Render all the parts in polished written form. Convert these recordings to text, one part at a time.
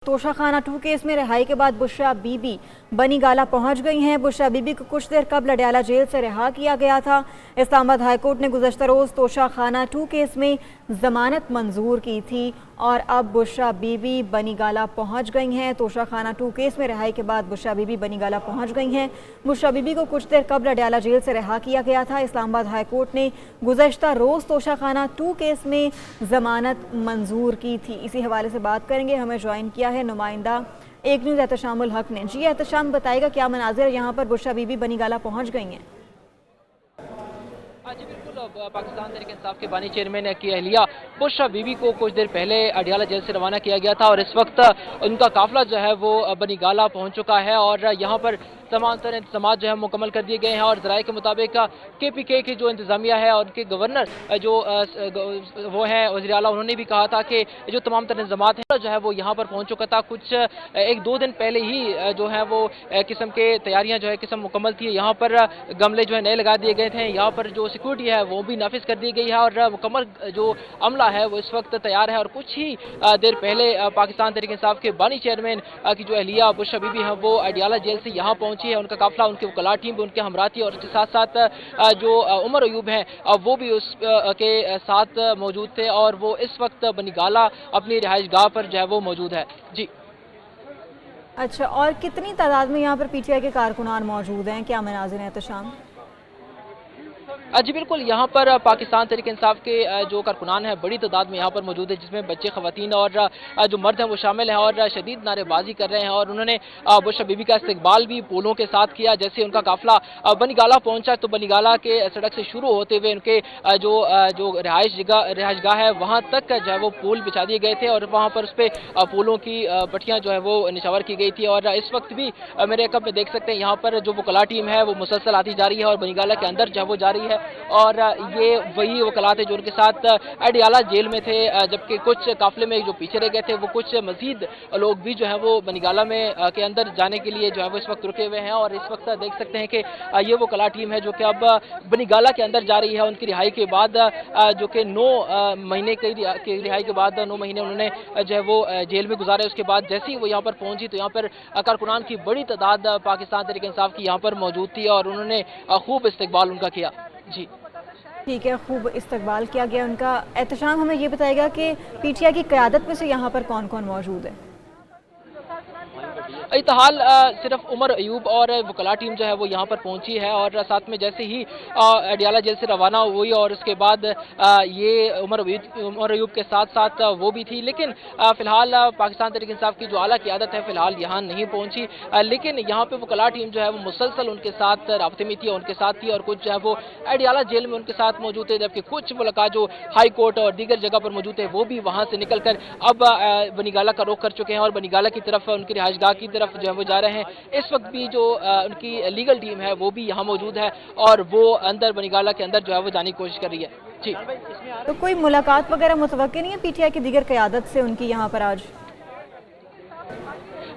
Toshakhana 2 case में रिहाई के बाद बुशरा बीबी बनी गाला पहुंच गई हैं। बुशरा बीबी को कुछ देर कबल अडयाला जेल से रिहा किया गया था। इस्लामाबाद हाईकोर्ट ने गुज़श्ता रोज़ तोशाखाना 2 केस में जमानत मंजूर की थी और अब बुशरा बीबी बनी गाला पहुंच गई हैं। तोशाखाना 2 केस में रिहाई के बाद बुशरा बीबी बनी गाला पहुंच गई हैं। बुशरा बीबी को कुछ देर कबल अडयाला जेल से रिहा किया गया था। इस्लामाबाद हाईकोर्ट ने गुज़श्ता रोज़ तोशाखाना 2 केस में जमानत मंजूर की थी। इसी हवाले से बात करेंगे, हमें ज्वाइन किया है नुमाइंदा एक न्यूज़ एहतशामुल हक ने। जी एहतशाम, बताएगा क्या मनाजिर यहाँ पर बुशरा बीबी बनी गाला पहुँच गई हैं? जी बिल्कुल, पाकिस्तान तहरीक इंसाफ के बानी चेयरमैन की अहलिया बुशरा बीबी को कुछ देर पहले अडयाला जेल से रवाना किया गया था और इस वक्त उनका काफिला जो है वो बनी गाला पहुंच चुका है और यहाँ पर तमाम तरह इंतजाम जो है मुकम्मल कर दिए गए हैं। और ज़राए के मुताबिक KPK की जो इंतजामिया है और उनके गवर्नर जो वो हैं वज़ीर आला, उन्होंने भी कहा था कि जो तमाम तरह इंतजाम हैं जो है वो यहाँ पर पहुँच चुका था। कुछ 1-2 दिन पहले ही जो है वो किस्म के तैयारियाँ जो है किस्म मुकम्मल थी। यहाँ पर गमले जो है नए लगा दिए गए थे, यहाँ पर जो सिक्योरिटी है वो भी नाफिज कर दी गई है और मुकम्मल जो अमला है वो इस वक्त तैयार है। और कुछ ही देर पहले पाकिस्तान तहरीक इंसाफ के बानी चेयरमैन की जो अहलिया बुशरा बीबी है वो अडयाला जेल से यहाँ पहुंची है। उनका काफिला, उनकी वकला टीम भी उनके हमरा थी और उसके साथ साथ जो उमर अयूब हैं वो भी उसके साथ मौजूद थे और वो इस वक्त बनी गाला अपनी रिहाइश गाह पर जो है वो मौजूद है। जी अच्छा, और कितनी तादाद में यहाँ पर PTI के कारकुनान मौजूद हैं? क्या मनाजिर हैं एहतशाम? जी बिल्कुल, यहाँ पर पाकिस्तान तहरीक इंसाफ के जो कारकुनान हैं बड़ी तादाद में यहाँ पर मौजूद है, जिसमें बच्चे, खवातीन और जो मर्द हैं वो शामिल हैं और शदीद नारेबाजी कर रहे हैं। और उन्होंने बुशरा बीबी का इस्तकबाल भी फूलों के साथ किया। जैसे उनका काफिला बनी गाला पहुंचा तो बनी गाला के सड़क से शुरू होते हुए उनके जो रिहाइशगाह है वहाँ तक जो है वो फूल बिछा दिए गए थे और वहाँ पर उस पर फूलों की पट्टियाँ जो है वो निशावर की गई थी। और इस वक्त भी मेरे कब में देख सकते हैं यहाँ पर जो वकला टीम है वो मुसलसल आती जा रही है और बनी गाला के अंदर जो है वो जा रही है। और ये वही वकला थे जो उनके साथ अडयाला जेल में थे, जबकि कुछ काफिले में जो पीछे रह गए थे वो कुछ मजीद लोग भी जो है वो बनी गाला में के अंदर जाने के लिए जो है वो इस वक्त रुके हुए हैं। और इस वक्त देख सकते हैं कि ये वो वकला टीम है जो कि अब बनी गाला के अंदर जा रही है उनकी रिहाई के बाद, जो कि 9 महीने की रिहाई के बाद 9 महीने उन्होंने जो है वो जेल में गुजारे। उसके बाद जैसे ही वो यहाँ पर पहुंची तो यहाँ पर कारकुनान की बड़ी तादाद पाकिस्तान तहरीक इंसाफ की यहाँ पर मौजूद थी और उन्होंने खूब इस्तकबाल उनका किया। जी ठीक है, खूब इस्तकबाल किया गया उनका। एहतशाम, हमें ये बताएगा कि PTI की क़यादत में से यहाँ पर कौन कौन मौजूद है? इतहाल सिर्फ उमर अयूब और वकला टीम जो है वो यहाँ पर पहुंची है और साथ में जैसे ही अडयाला जेल से रवाना हुई और उसके बाद ये उमर अयूब के साथ साथ वो भी थी। लेकिन फिलहाल पाकिस्तान तहरीक इंसाफ की जो आला क़यादत है फिलहाल यहाँ नहीं पहुंची, लेकिन यहाँ पे वकला टीम जो है वो मुसलसल उनके साथ राब्ते में थी, उनके साथ थी और कुछ जो है वो अडयाला जेल में उनके साथ मौजूद थे, जबकि कुछ मुलाकात जो हाई कोर्ट और दीगर जगह पर मौजूद थे वो भी वहाँ से निकल कर अब बनी गाला का रुख कर चुके हैं और बनी गाला की तरफ, उनकी रिहाइशगाह की तरफ जो है वो जा रहे हैं। इस वक्त भी जो उनकी लीगल टीम है वो भी यहाँ मौजूद है और वो अंदर बनी गाला के अंदर जो है वो जाने की कोशिश कर रही है। जी, तो कोई मुलाकात वगैरह मुतवक्किल नहीं है PTI की दीगर क़यादत से उनकी यहाँ पर आज?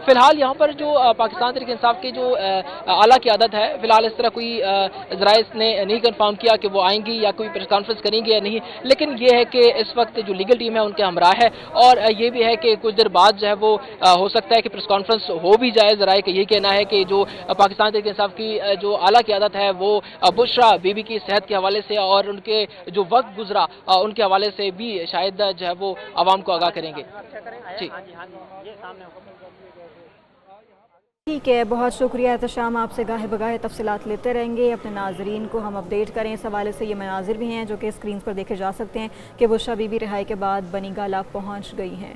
फिलहाल यहाँ पर जो पाकिस्तान तहरीक इंसाफ की जो आला क़यादत है फिलहाल इस तरह कोई ज़राए ने नहीं कंफर्म किया कि वो आएंगी या कोई प्रेस कॉन्फ्रेंस करेंगे या नहीं। लेकिन ये है कि इस वक्त जो लीगल टीम है उनके हमरा है और ये भी है कि कुछ देर बाद जो है वो हो सकता है कि प्रेस कॉन्फ्रेंस हो भी जाए। ज़राए का यही कहना है कि जो पाकिस्तान तहरीक इंसाफ की जो आला क़यादत है वो बुशरा बीबी की सेहत के हवाले से और उनके जो वक्त गुजरा उनके हवाले से भी शायद जो है वो आवाम को आगाह करेंगे। जी ठीक है, बहुत शुक्रिया एहतशाम, आपसे गाहे बगाहे तफसीलात लेते रहेंगे, अपने नाजरीन को हम अपडेट करें इस हवाले से। ये मनाजिर भी हैं जो कि स्क्रीन पर देखे जा सकते हैं कि बुशरा बीबी रिहाई के बाद बनी गाला पहुँच गई हैं।